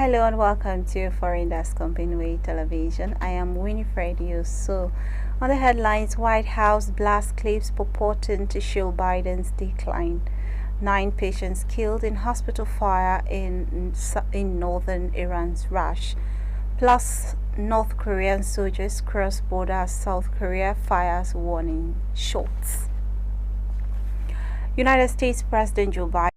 Hello and welcome to Foreigndesk Company Television. I am Winifred So, on the headlines, White House blast clips purporting to show Biden's decline. 9 patients killed in hospital fire in northern Iran's Rash. Plus, North Korean soldiers cross border as South Korea fires warning shots. United States President Joe Biden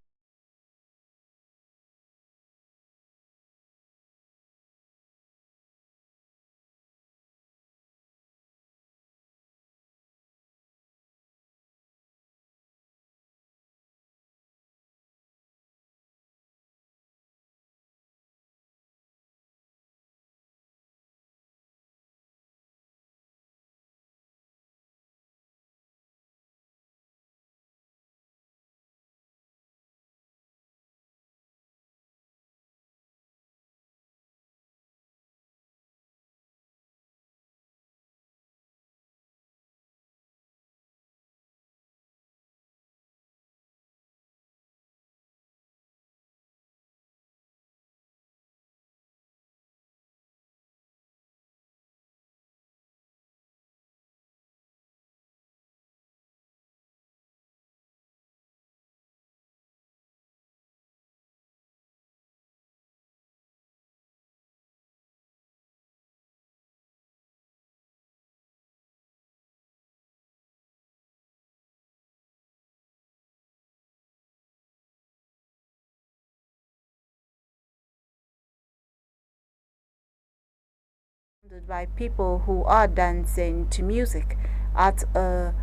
by people who are dancing to music at a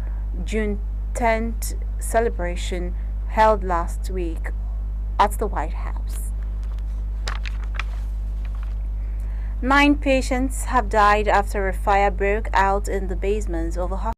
June 10th celebration held last week at the White House. 9 patients have died after a fire broke out in the basements of a hospital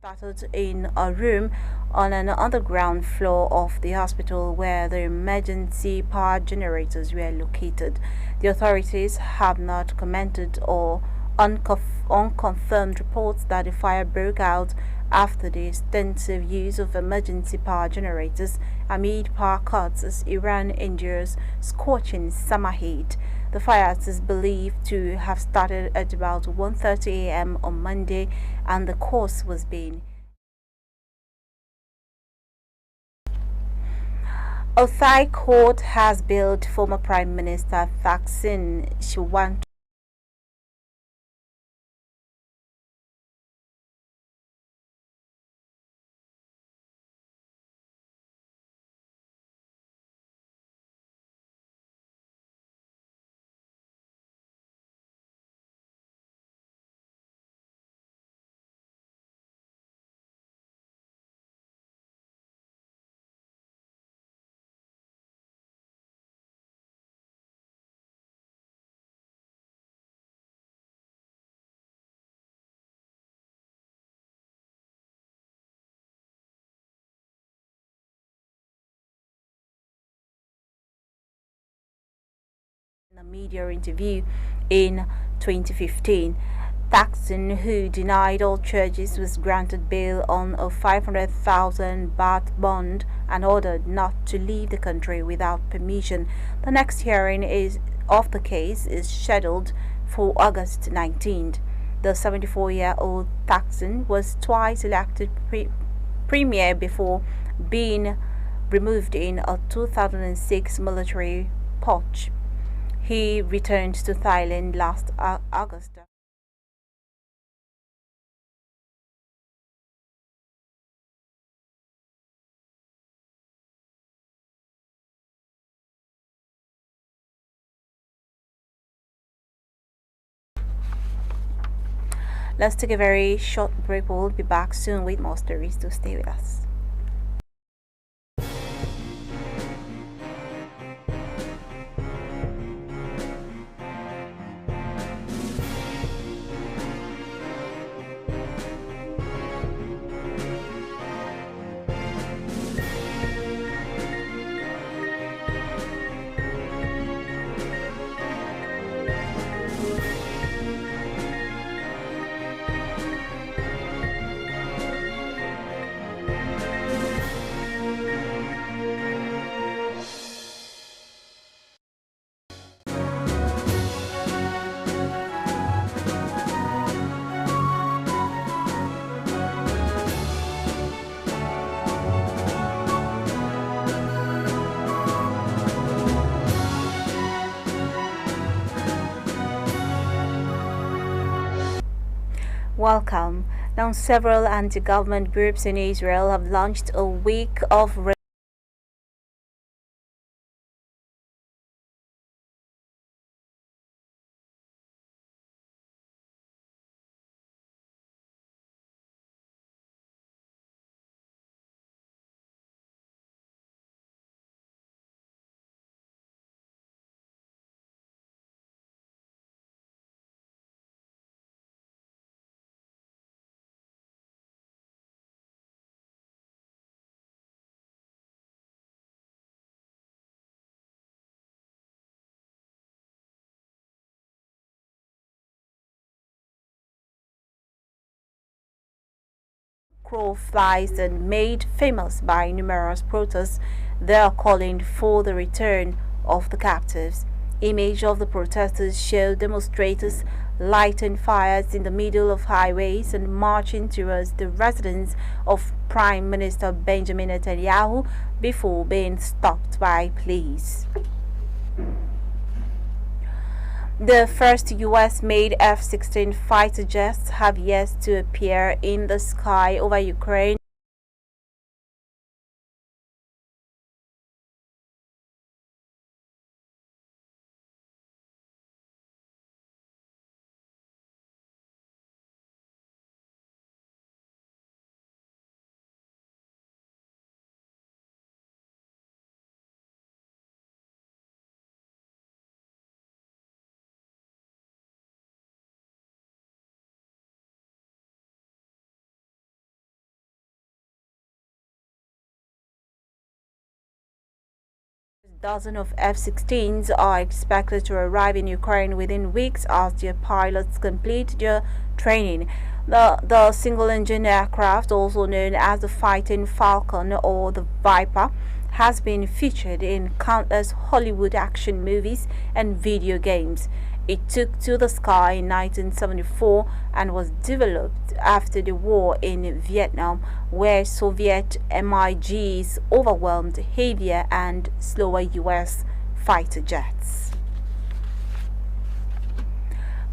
started in a room on an underground floor of the hospital where the emergency power generators were located. The authorities have not commented or unconfirmed reports that the fire broke out after the extensive use of emergency power generators amid power cuts as Iran endures scorching summer heat. The fire is believed to have started at about 1:30 a.m. on Monday, and the cause was being a Thai court has bailed former Prime Minister Thaksin Shinawatra in a media interview in 2015. Thaksin, who denied all charges, was granted bail on a 500,000 baht bond and ordered not to leave the country without permission. The next hearing of the case is scheduled for August 19th. The 74-year-old Thaksin was twice elected premier before being removed in a 2006 military putsch. He returned to Thailand last August. Let's take a very short break. We'll be back soon with more stories, to stay with us. Welcome. Now, several anti-government groups in Israel have launched a week of crow flies and made famous by numerous protests. They are calling for the return of the captives. Image of the protesters show demonstrators lighting fires in the middle of highways and marching towards the residence of Prime Minister Benjamin Netanyahu before being stopped by police. The first US-made F-16 fighter jets have yet to appear in the sky over Ukraine. Dozens of F-16s are expected to arrive in Ukraine within weeks as their pilots complete their training. The single-engine aircraft, also known as the Fighting Falcon or the Viper, has been featured in countless Hollywood action movies and video games. It took to the sky in 1974 and was developed after the war in Vietnam, where Soviet MiGs overwhelmed heavier and slower US fighter jets.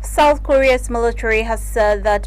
South Korea's military has said that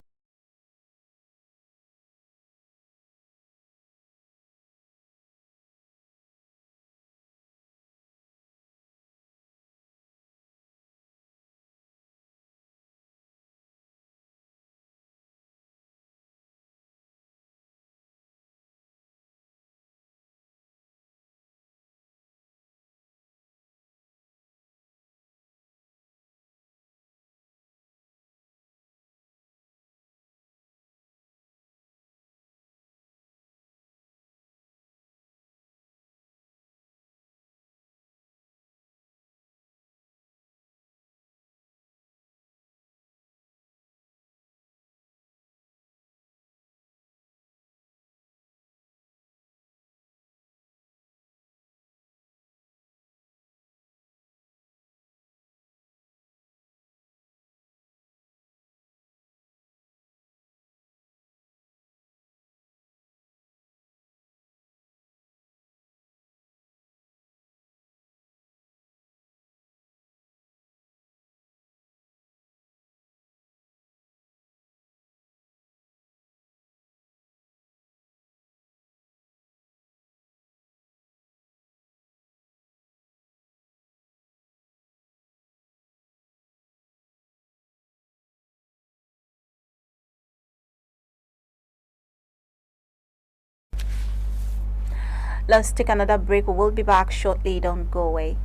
Let's take another break. We will be back shortly. Don't go away.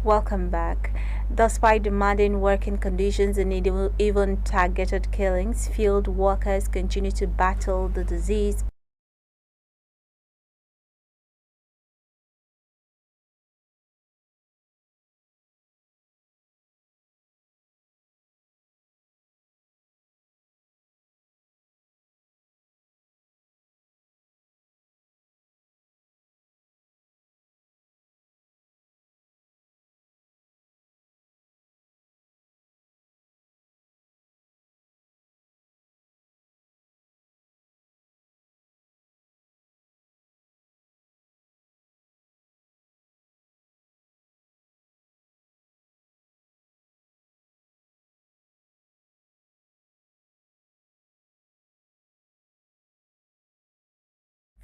Welcome back. Despite demanding working conditions and even targeted killings, field workers continue to battle the disease.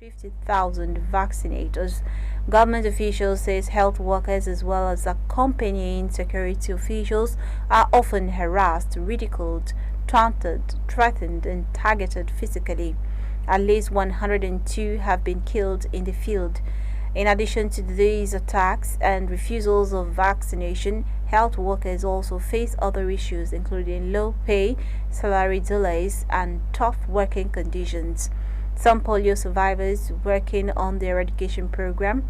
$50,000 vaccinators. Government officials says health workers as well as accompanying security officials are often harassed, ridiculed, taunted, threatened, and targeted physically. At least 102 have been killed in the field. In addition to these attacks and refusals of vaccination, health workers also face other issues including low pay, salary delays, and tough working conditions. Some polio survivors working on the eradication program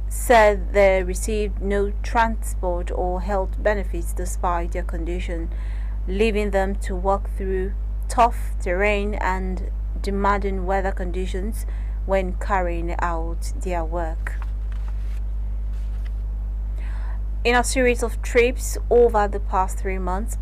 said they received no transport or health benefits despite their condition, leaving them to walk through tough terrain and demanding weather conditions when carrying out their work. In a series of trips over the past 3 months,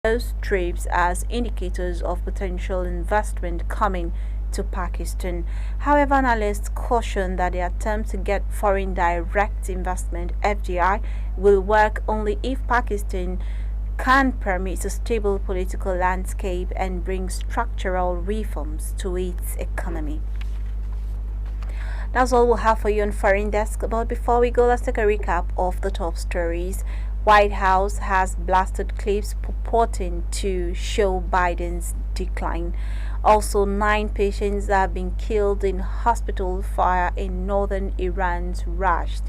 those trips as indicators of potential investment coming to Pakistan. However, analysts caution that the attempt to get foreign direct investment (FDI) will work only if Pakistan can permit a stable political landscape and bring structural reforms to its economy. That's all we'll have for you on Foreigndesk. But before we go, let's take a recap of the top stories. White House has blasted clips purporting to show Biden's decline. Also, 9 patients have been killed in hospital fire in northern Iran's Rasht.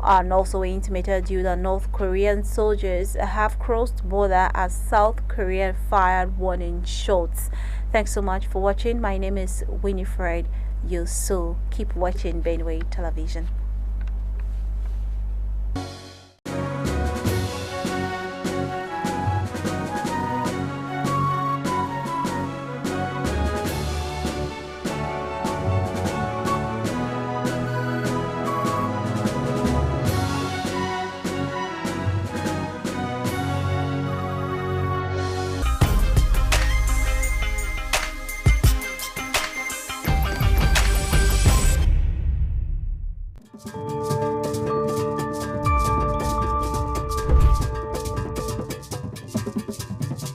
And also intimated due that North Korean soldiers have crossed border as South Korea fired warning shots. Thanks so much for watching. My name is Winifred Yusu. Keep watching Benway Television.